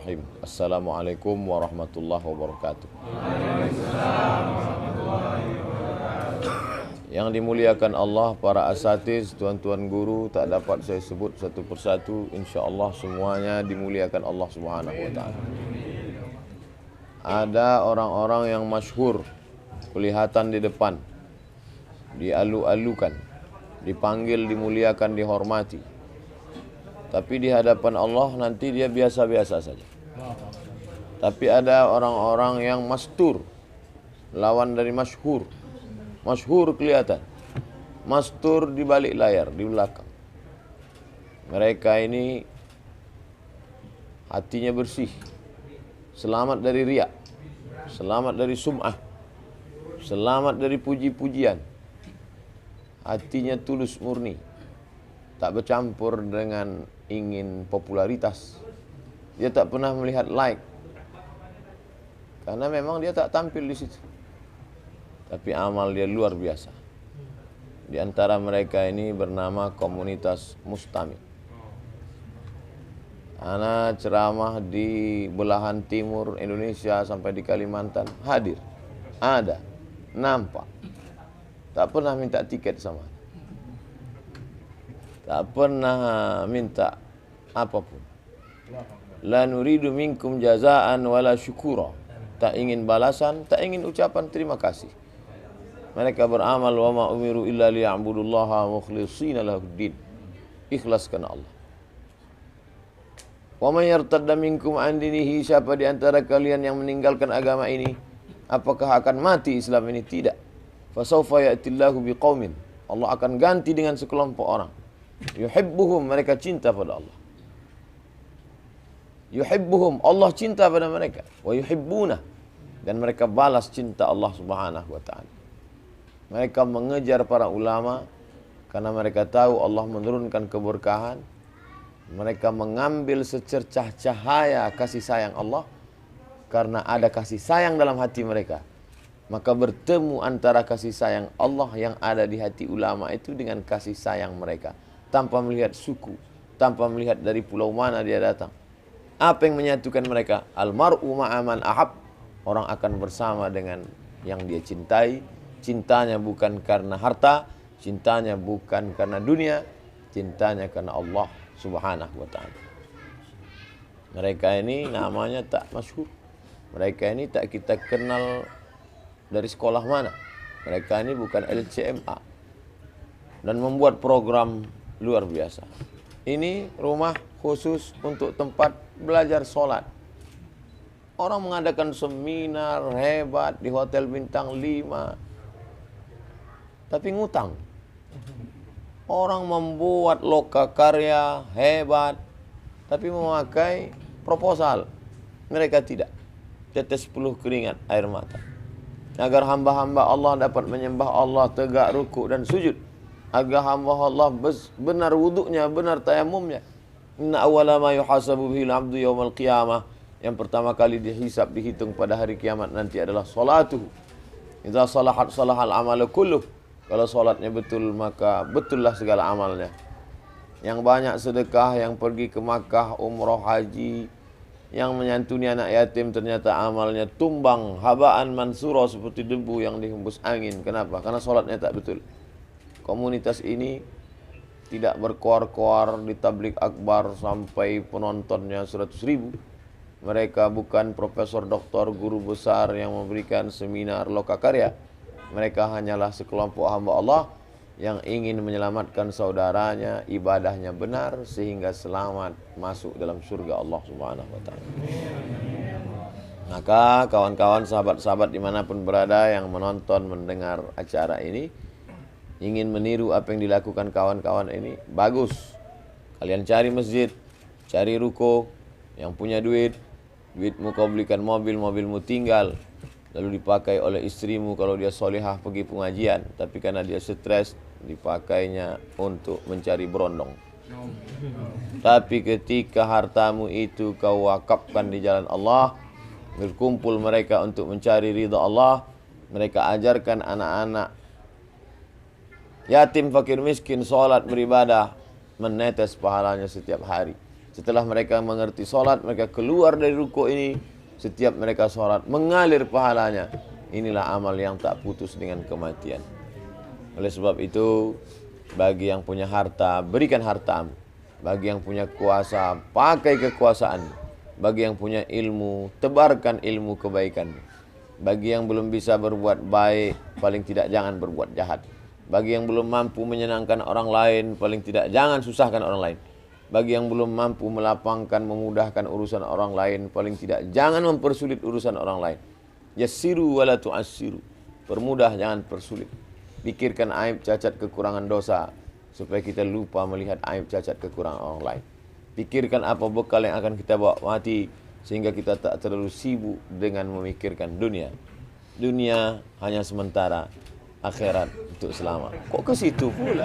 Bismillahirrahmanirrahim. Assalamualaikum warahmatullahi wabarakatuh. Yang dimuliakan Allah, para asatiz, tuan-tuan guru, tak dapat saya sebut satu persatu. InsyaAllah semuanya dimuliakan Allah Subhanahu wa ta'ala. Ada orang-orang yang masyhur, kelihatan di depan, dialu-alukan, dipanggil, dimuliakan, dihormati. Tapi di hadapan Allah nanti dia biasa-biasa saja. Tapi ada orang-orang yang mastur, lawan dari masyhur. Masyhur kelihatan, mastur di balik layar, di belakang. Mereka ini hatinya bersih, selamat dari riya, selamat dari sum'ah, selamat dari puji-pujian. Hatinya tulus murni, tak bercampur dengan ingin popularitas. Dia tak pernah melihat like, karena memang dia tak tampil di situ. Tapi amal dia luar biasa. Di antara mereka ini bernama komunitas Mustamid. Ana ceramah di belahan timur Indonesia sampai di Kalimantan, hadir, ada, nampak. Tak pernah minta tiket sama. Tak pernah minta apapun. La nuridu minkum jazaan wala syukura. Tak ingin balasan, tak ingin ucapan terima kasih. Mereka beramal wa ma umiru illa liya'budullaha mukhlishina lahuddin. Ikhlas karena Allah. Wa man yartadda minkum an dinihi, siapa di antara kalian yang meninggalkan agama ini, apakah akan mati Islam ini? Tidak. Fa sawfa ya'tillahu biqaumin. Allah akan ganti dengan sekelompok orang. Yuhibbuhum, mereka cinta pada Allah. Yuhibbuhum, Allah cinta pada mereka. Wa yuhibbuna, dan mereka balas cinta Allah Subhanahu wa ta'ala. Mereka mengejar para ulama karena mereka tahu Allah menurunkan keberkahan. Mereka mengambil secercah cahaya kasih sayang Allah karena ada kasih sayang dalam hati mereka. Maka bertemu antara kasih sayang Allah yang ada di hati ulama itu dengan kasih sayang mereka, tanpa melihat suku, tanpa melihat dari pulau mana dia datang. Apa yang menyatukan mereka? Almar'u ma'aman ahab. Orang akan bersama dengan yang dia cintai. Cintanya bukan karena harta, cintanya bukan karena dunia, cintanya karena Allah Subhanahu wa ta'ala. Mereka ini namanya tak masyhur. Mereka ini tak kita kenal dari sekolah mana. Mereka ini bukan LCMA. Dan membuat program luar biasa. Ini rumah khusus untuk tempat belajar sholat. Orang mengadakan seminar hebat di hotel bintang 5. Tapi ngutang. Orang membuat lokakarya hebat, tapi memakai proposal. Mereka tidak. Tetes 10 keringat air mata. Agar hamba-hamba Allah dapat menyembah Allah, tegak rukuk dan sujud. Agar hamba Allah benar wuduknya, benar tayamumnya. Inna awwala ma yuhasabu bihil abdu yawmal qiyamah. Yang pertama kali dihisab, dihitung pada hari kiamat nanti adalah salatuhu. Idza salahat salahal amalu kulluh. Kalau solatnya betul, maka betullah segala amalnya. Yang banyak sedekah, yang pergi ke Makkah, umroh, haji, yang menyantuni anak yatim, ternyata amalnya tumbang, habaan mansura, seperti debu yang dihembus angin. Kenapa? Karena solatnya tak betul. Komunitas ini tidak berkoar-koar di tablik akbar sampai penontonnya 100.000. Mereka bukan profesor, doktor, guru besar yang memberikan seminar lokakarya. Mereka hanyalah sekelompok hamba Allah yang ingin menyelamatkan saudaranya, ibadahnya benar sehingga selamat masuk dalam surga Allah Subhanahu wa ta'ala. Maka kawan-kawan, sahabat-sahabat dimanapun berada yang menonton, mendengar acara ini, ingin meniru apa yang dilakukan kawan-kawan ini, bagus. Kalian cari masjid, cari ruko, yang punya duitmu kau belikan mobil, mobilmu tinggal. Lalu dipakai oleh istrimu kalau dia solehah pergi pengajian. Tapi karena dia stres, dipakainya untuk mencari berondong. Tapi ketika hartamu itu kau wakafkan di jalan Allah, berkumpul mereka untuk mencari ridha Allah, mereka ajarkan anak-anak yatim, fakir, miskin, sholat, beribadah, menetes pahalanya setiap hari. Setelah mereka mengerti solat, mereka keluar dari ruku ini. Setiap mereka solat, mengalir pahalanya. Inilah amal yang tak putus dengan kematian. Oleh sebab itu, bagi yang punya harta, berikan hartamu. Bagi yang punya kuasa, pakai kekuasaan. Bagi yang punya ilmu, tebarkan ilmu kebaikan. Bagi yang belum bisa berbuat baik, paling tidak jangan berbuat jahat. Bagi yang belum mampu menyenangkan orang lain, paling tidak jangan susahkan orang lain. Bagi yang belum mampu melapangkan, memudahkan urusan orang lain, paling tidak jangan mempersulit urusan orang lain. Yassiru wa la tu'assiru. Permudah, jangan persulit. Pikirkan aib, cacat, kekurangan dosa, supaya kita lupa melihat aib, cacat, kekurangan orang lain. Pikirkan apa bekal yang akan kita bawa mati, sehingga kita tak terlalu sibuk dengan memikirkan dunia. Dunia hanya sementara, akhirat untuk selama. Kok ke situ pula?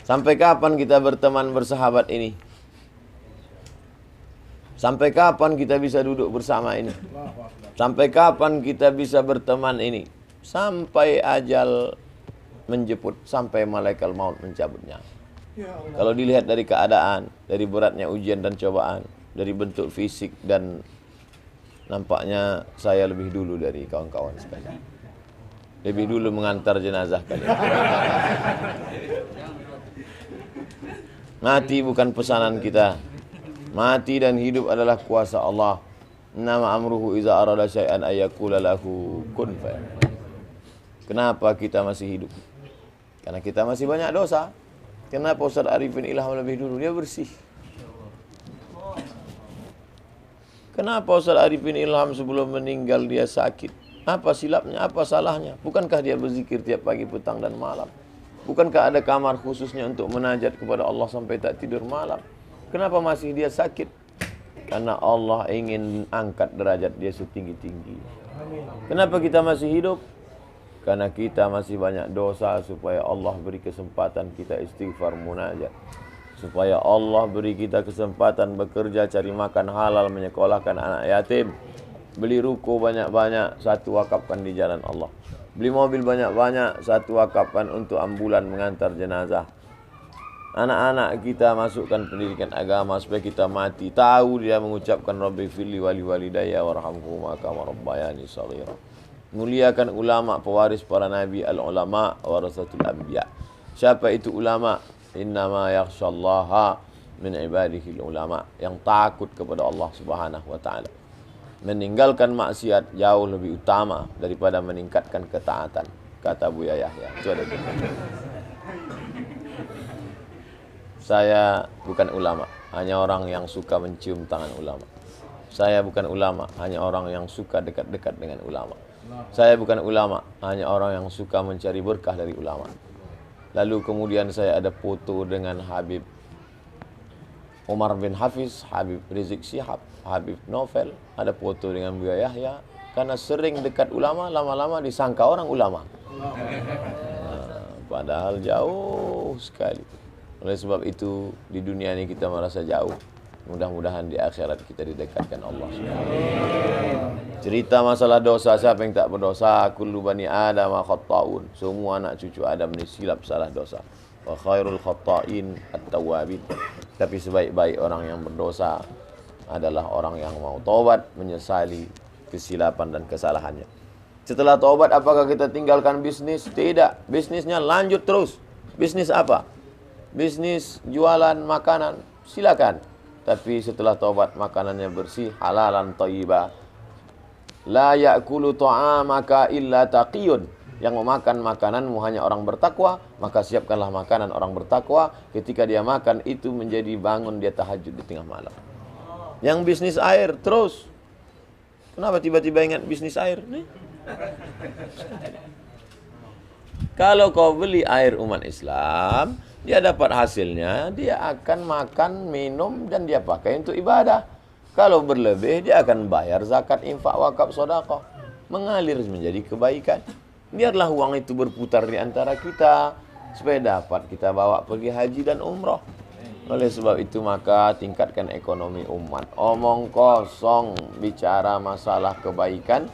Sampai kapan kita berteman bersahabat ini? Sampai kapan kita bisa duduk bersama ini? Sampai kapan kita bisa berteman ini? Sampai ajal menjemput, sampai malaikat maut mencabutnya. Kalau dilihat dari keadaan, dari beratnya ujian dan cobaan, dari bentuk fisik, dan nampaknya saya lebih dulu dari kawan-kawan sekalian. Lebih dulu mengantar jenazah kalian. Mati bukan pesanan kita. Mati dan hidup adalah kuasa Allah. Nama amruhu iza arada syai'an ayyakula lahu kun fayakun. Kenapa kita masih hidup? Karena kita masih banyak dosa. Kenapa Ustaz Arifin Ilham lebih dulu? Dia bersih. Kenapa Ustaz Arifin Ilham sebelum meninggal dia sakit? Apa silapnya? Apa salahnya? Bukankah dia berzikir tiap pagi, petang, dan malam? Bukankah ada kamar khususnya untuk menajat kepada Allah sampai tak tidur malam? Kenapa masih dia sakit? Karena Allah ingin angkat derajat dia setinggi-tinggi. Kenapa kita masih hidup? Karena kita masih banyak dosa, supaya Allah beri kesempatan kita istighfar munajat. Supaya Allah beri kita kesempatan bekerja, cari makan halal, menyekolahkan anak yatim. Beli ruko banyak-banyak, satu wakafkan di jalan Allah. Beli mobil banyak-banyak, satu wakafkan untuk ambulan mengantar jenazah. Anak-anak kita masukkan pendidikan agama supaya kita mati tahu dia mengucapkan Rabbi firli wali walidayya warhamhuma kama rabbayani shaghira. Muliakan ulama, pewaris para nabi, al-ulama warasatul anbiya. Siapa itu ulama? Innama yakhshallaha min ibadihi ulama, yang takut kepada Allah Subhanahu wa taala. Meninggalkan maksiat jauh lebih utama daripada meningkatkan ketaatan, kata Buya Yahya. Itu ada. Saya bukan ulama, hanya orang yang suka mencium tangan ulama. Saya bukan ulama, hanya orang yang suka dekat-dekat dengan ulama. Saya bukan ulama, hanya orang yang suka mencari berkah dari ulama. Lalu kemudian saya ada foto dengan Habib Umar bin Hafiz, Habib Rizik Syihab, Habib Novel, ada foto dengan Buya Yahya. Karena sering dekat ulama, lama-lama disangka orang ulama. Padahal jauh sekali. Oleh sebab itu, di dunia ini kita merasa jauh. Mudah-mudahan di akhirat kita didekatkan Allah SWT. Cerita masalah dosa, siapa yang tak berdosa? Kullu bani Adam khatta'un. Semua anak cucu Adam ini silap salah dosa. Wa khairul khatta'in at-tawwabin. Tapi sebaik-baik orang yang berdosa adalah orang yang mau taubat, menyesali kesilapan dan kesalahannya. Setelah taubat, apakah kita tinggalkan bisnis? Tidak. Bisnisnya lanjut terus. Bisnis apa? Bisnis jualan makanan, silakan. Tapi setelah taubat makanannya bersih, halalan thayyibah. La ya'kulu ta'amaka illa taqiyun. Yang memakan makananmu hanya orang bertakwa, maka siapkanlah makanan orang bertakwa. Ketika dia makan itu menjadi bangun dia tahajud di tengah malam. Yang bisnis air terus. Kenapa tiba-tiba ingat bisnis air nih? Kalau kau beli air umat Islam, dia dapat hasilnya, dia akan makan, minum, dan dia pakai untuk ibadah. Kalau berlebih, dia akan bayar zakat, infak, wakaf, sedekah. Mengalir menjadi kebaikan. Biarlah uang itu berputar di antara kita, supaya dapat kita bawa pergi haji dan umrah. Oleh sebab itu maka tingkatkan ekonomi umat. Omong kosong bicara masalah kebaikan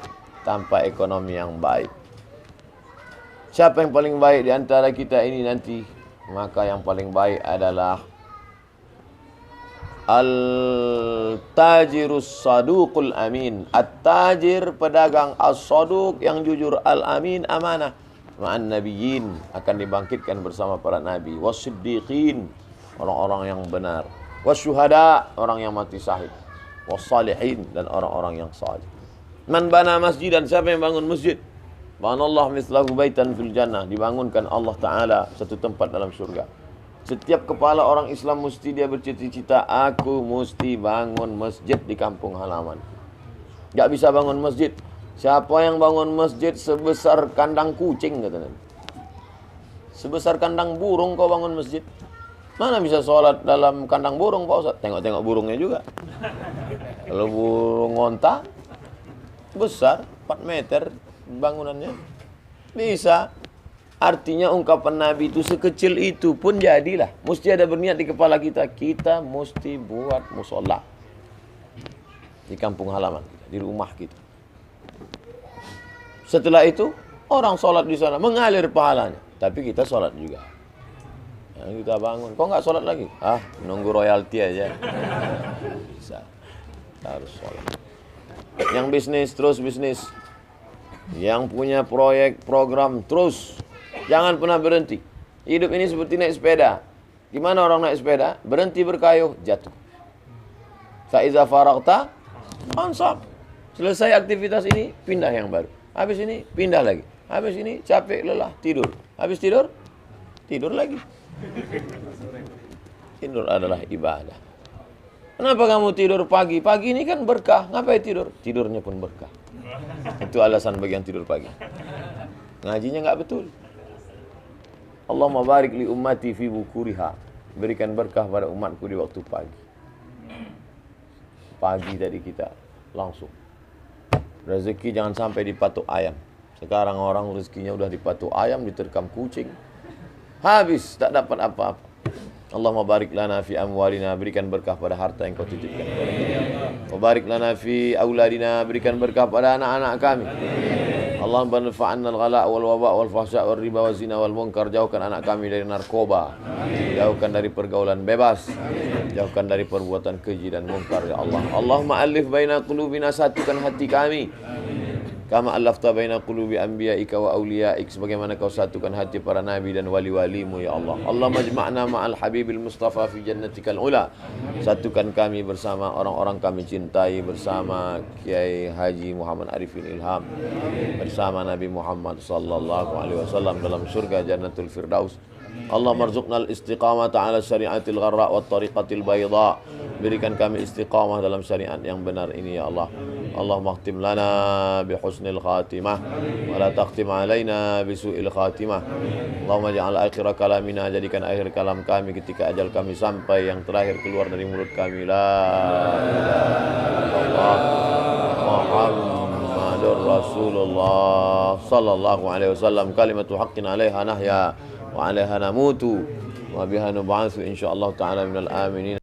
tanpa ekonomi yang baik. Siapa yang paling baik di antara kita ini nanti? Maka yang paling baik adalah Al-tajirus saduqul amin. At-tajir pedagang, as-saduq yang jujur, al-amin amanah. Ma'an nabiyyin akan dibangkitkan bersama para nabi, was-siddiqin orang-orang yang benar, was-syuhada orang yang mati syahid, was-salihin dan orang-orang yang saleh. Man bana masjidan, siapa yang bangun masjid? Banallahu mislahu baitan fil jannah, dibangunkan Allah Ta'ala satu tempat dalam surga. Setiap kepala orang Islam mesti dia bercita-cita, aku mesti bangun masjid di kampung halaman. Tak bisa bangun masjid. Siapa yang bangun masjid sebesar kandang kucing, kata Nabi. Sebesar kandang burung kau bangun masjid. Mana bisa sholat dalam kandang burung, Pak Ustaz? Tengok-tengok burungnya juga. Kalau burung onta, besar, 4 meter bangunannya. Bisa. Artinya ungkapan Nabi itu sekecil itu pun jadilah. Mesti ada berniat di kepala kita. Kita mesti buat musola di kampung halaman kita, di rumah kita. Setelah itu orang sholat di sana mengalir pahalanya. Tapi kita sholat juga. Yang kita bangun, kok nggak sholat lagi? Nunggu royalti aja. Bisa. Kita harus sholat. Yang bisnis terus bisnis. Yang punya proyek program terus. Jangan pernah berhenti. Hidup ini seperti naik sepeda. Gimana orang naik sepeda? Berhenti berkayuh, jatuh. Fa'iza faragta ansab. Selesai aktivitas ini, pindah yang baru. Habis ini, pindah lagi. Habis ini, capek, lelah, tidur. Habis tidur, tidur lagi. Tidur adalah ibadah. Kenapa kamu tidur pagi? Pagi ini kan berkah. Ngapain tidur? Tidurnya pun berkah. Itu alasan bagi yang tidur pagi. Ngajinya nggak betul. Allahumma barik li ummati fi bukuriha. Berikan berkah pada umatku di waktu pagi. Pagi tadi kita langsung. Rezeki jangan sampai dipatuk ayam. Sekarang orang rezekinya udah dipatuk ayam, diterkam kucing. Habis, tak dapat apa-apa. Allahumma barik lana fi amwalina. Berikan berkah pada harta yang kau titipkan. Wa barik lana fi auladina. Berikan berkah pada anak-anak kami. Allahumma banfa'anna al-ghala' wal waba' wal fahsya' wal riba wal zina wal munkar. Jauhkan anak kami dari narkoba. Jauhkan dari pergaulan bebas. Jauhkan dari perbuatan keji dan munkar, ya Allah. Allahumma alif baina qulubina, satukan hati kami. Kama alafta baina qulubi anbiya'ika wa awliya'ik, sebagaimana kau satukan hati para nabi dan wali-walimu, ya Allah. Allahumma ijma'na ma'al habibil mustafa fi jannatikal ula. Satukan kami bersama orang-orang kami cintai, bersama Kiai Haji Muhammad Arifin Ilham, bersama Nabi Muhammad sallallahu alaihi wasallam dalam surga Jannatul Firdaus. Allah marzuqnal istiqamata ala syariatil gharra wa tariqatil bayda. Berikan kami istiqamah dalam syariat yang benar ini, ya Allah. Allahumma khtim lana bi husnil khatimah wa la takhtim alaina bi su'il khatimah. Allahumma ja'al akhir kalamina, jadikan akhir kalam kami ketika ajal kami sampai, yang terakhir keluar dari mulut kami, la ilaha illallah Muhammadur Rasulullah sallallahu alaihi wasallam. Kalimatu haqqin 'alaiha nahya wa 'alaiha namutu wa biha nub'atsu insyaallah ta'ala minal aminin.